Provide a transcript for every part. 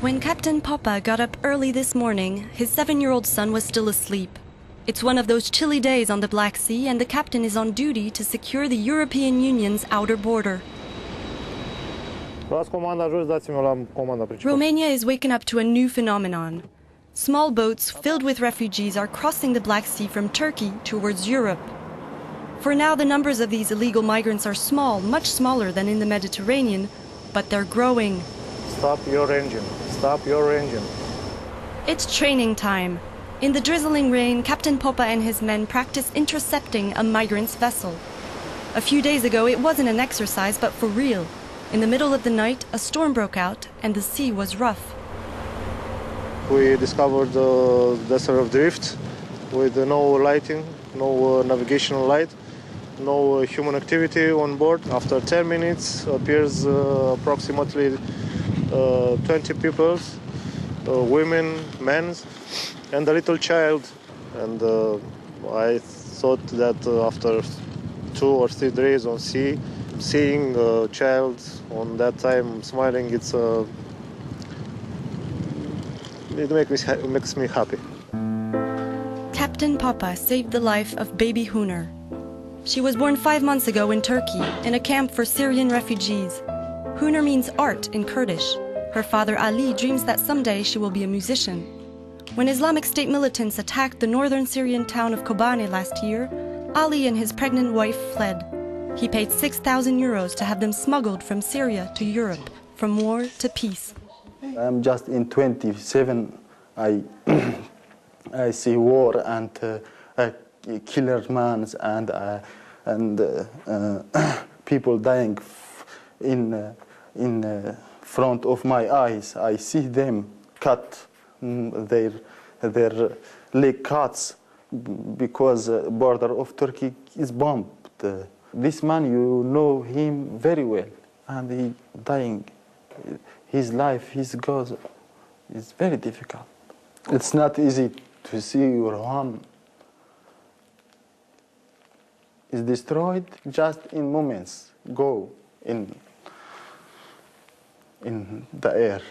When Captain Popa got up early this morning, his 7-year-old son was still asleep. It's one of those chilly days on the Black Sea, and the captain is on duty to secure the European Union's outer border. Romania is waking up to a new phenomenon. Small boats filled with refugees are crossing the Black Sea from Turkey towards Europe. For now, the numbers of these illegal migrants are small, much smaller than in the Mediterranean, but they're growing. Stop your engine. Stop your engine. It's training time. In the drizzling rain, Captain Popa and his men practice intercepting a migrant's vessel. A few days ago, it wasn't an exercise, but for real. In the middle of the night, a storm broke out, and the sea was rough. We discovered the desert of drift with no lighting, no navigational light, no human activity on board. After 10 minutes, appears approximately 20 people, women, men, and a little child. And I thought that after 2 or 3 days on sea, seeing a child on that time smiling, it makes me happy. Captain Popa saved the life of baby Huner. She was born 5 months ago in Turkey, in a camp for Syrian refugees. Huner means art in Kurdish. Her father Ali dreams that someday she will be a musician. When Islamic State militants attacked the northern Syrian town of Kobane last year, Ali and his pregnant wife fled. He paid 6,000 euros to have them smuggled from Syria to Europe, from war to peace. I'm just in 27. I see war and killer men and people dying in front of my eyes. I see them cut their leg cuts because border of Turkey is bombed. This man, you know him very well, and he dying. His life, his goes, is very difficult. It's not easy to see your home is destroyed just in moments. Go in the air.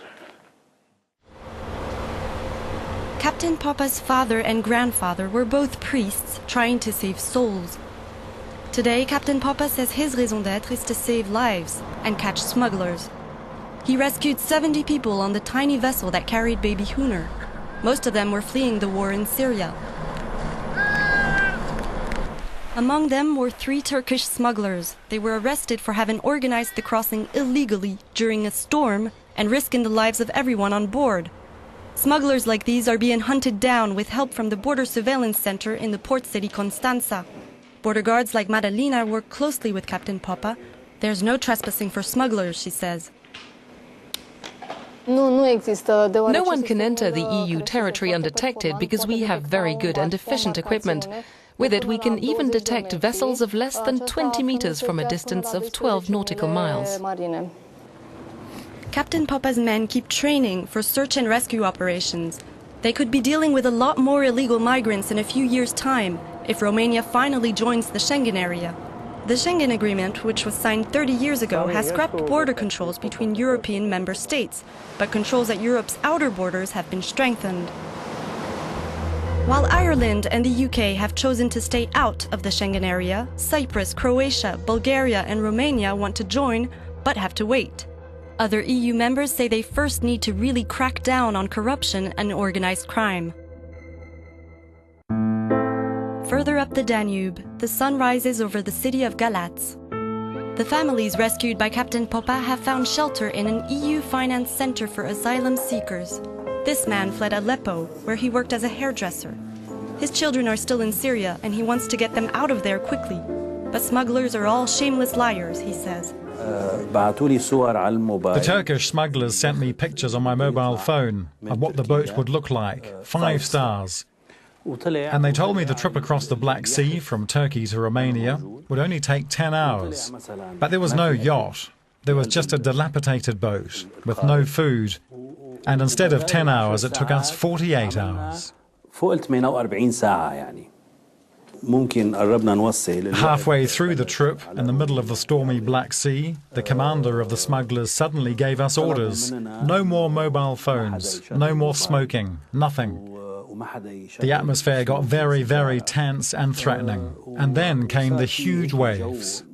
Captain Popa's father and grandfather were both priests trying to save souls. Today, Captain Popa says his raison d'être is to save lives and catch smugglers. He rescued 70 people on the tiny vessel that carried baby Huner. Most of them were fleeing the war in Syria. Among them were 3 Turkish smugglers. They were arrested for having organized the crossing illegally during a storm and risking the lives of everyone on board. Smugglers like these are being hunted down with help from the border surveillance center in the port city Constanța. Border guards like Madalina work closely with Captain Popa. There's no trespassing for smugglers, she says. No one can enter the EU territory undetected because we have very good and efficient equipment. With it, we can even detect vessels of less than 20 meters from a distance of 12 nautical miles. Captain Popa's men keep training for search and rescue operations. They could be dealing with a lot more illegal migrants in a few years' time if Romania finally joins the Schengen area. The Schengen Agreement, which was signed 30 years ago, has scrapped border controls between European member states, but controls at Europe's outer borders have been strengthened. While Ireland and the UK have chosen to stay out of the Schengen area, Cyprus, Croatia, Bulgaria and Romania want to join, but have to wait. Other EU members say they first need to really crack down on corruption and organized crime. Further up the Danube, the sun rises over the city of Galați. The families rescued by Captain Popa have found shelter in an EU-financed center for asylum seekers. This man fled Aleppo, where he worked as a hairdresser. His children are still in Syria, and he wants to get them out of there quickly. But smugglers are all shameless liars, he says. The Turkish smugglers sent me pictures on my mobile phone of what the boat would look like, 5 stars. And they told me the trip across the Black Sea from Turkey to Romania would only take 10 hours. But there was no yacht. There was just a dilapidated boat with no food. And instead of 10 hours, it took us 48 hours. Halfway through the trip, in the middle of the stormy Black Sea, the commander of the smugglers suddenly gave us orders. No more mobile phones, no more smoking, nothing. The atmosphere got very, very tense and threatening. And then came the huge waves.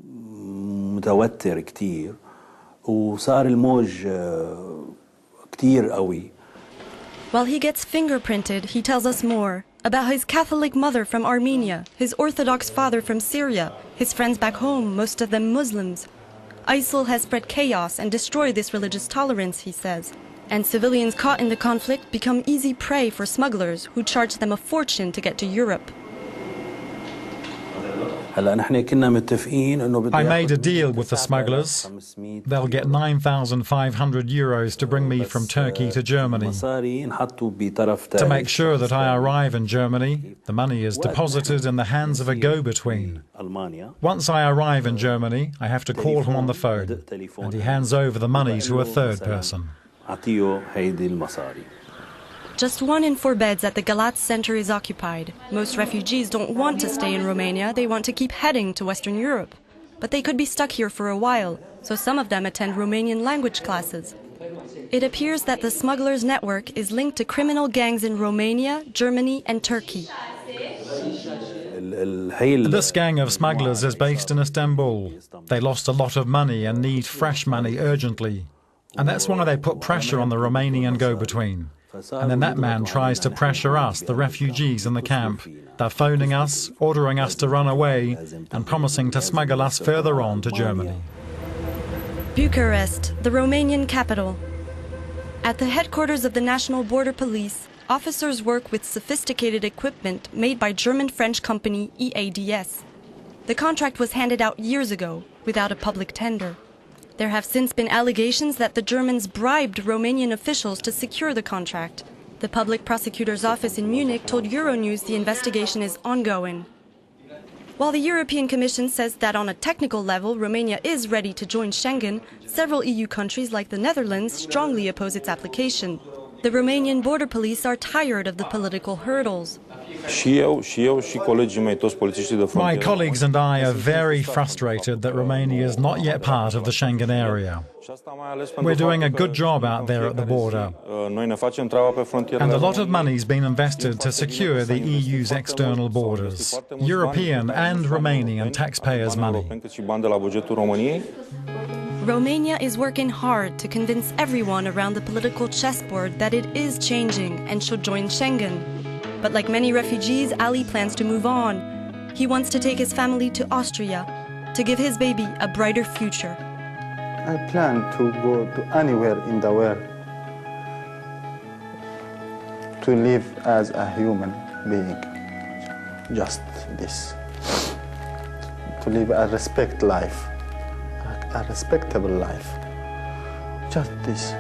While he gets fingerprinted, he tells us more about his Catholic mother from Armenia, his Orthodox father from Syria, his friends back home, most of them Muslims. ISIL has spread chaos and destroyed this religious tolerance, he says. And civilians caught in the conflict become easy prey for smugglers who charge them a fortune to get to Europe. I made a deal with the smugglers. They'll get 9,500 euros to bring me from Turkey to Germany. To make sure that I arrive in Germany, the money is deposited in the hands of a go-between. Once I arrive in Germany, I have to call him on the phone, and he hands over the money to a third person. Just 1 in 4 beds at the Galat Center is occupied. Most refugees don't want to stay in Romania, they want to keep heading to Western Europe. But they could be stuck here for a while, so some of them attend Romanian language classes. It appears that the smugglers' network is linked to criminal gangs in Romania, Germany and Turkey. This gang of smugglers is based in Istanbul. They lost a lot of money and need fresh money urgently. And that's why they put pressure on the Romanian go-between. And then that man tries to pressure us, the refugees in the camp. They're phoning us, ordering us to run away, and promising to smuggle us further on to Germany. Bucharest, the Romanian capital. At the headquarters of the National Border Police, officers work with sophisticated equipment made by German-French company EADS. The contract was handed out years ago, without a public tender. There have since been allegations that the Germans bribed Romanian officials to secure the contract. The public prosecutor's office in Munich told Euronews the investigation is ongoing. While the European Commission says that on a technical level, Romania is ready to join Schengen, several EU countries like the Netherlands strongly oppose its application. The Romanian border police are tired of the political hurdles. My colleagues and I are very frustrated that Romania is not yet part of the Schengen area. We're doing a good job out there at the border. And a lot of money's been invested to secure the EU's external borders. European and Romanian taxpayers' money. Romania is working hard to convince everyone around the political chessboard that it is changing and should join Schengen. But like many refugees, Ali plans to move on. He wants to take his family to Austria, to give his baby a brighter future. I plan to go to anywhere in the world to live as a human being. Just this. To live a respectable life. Just this.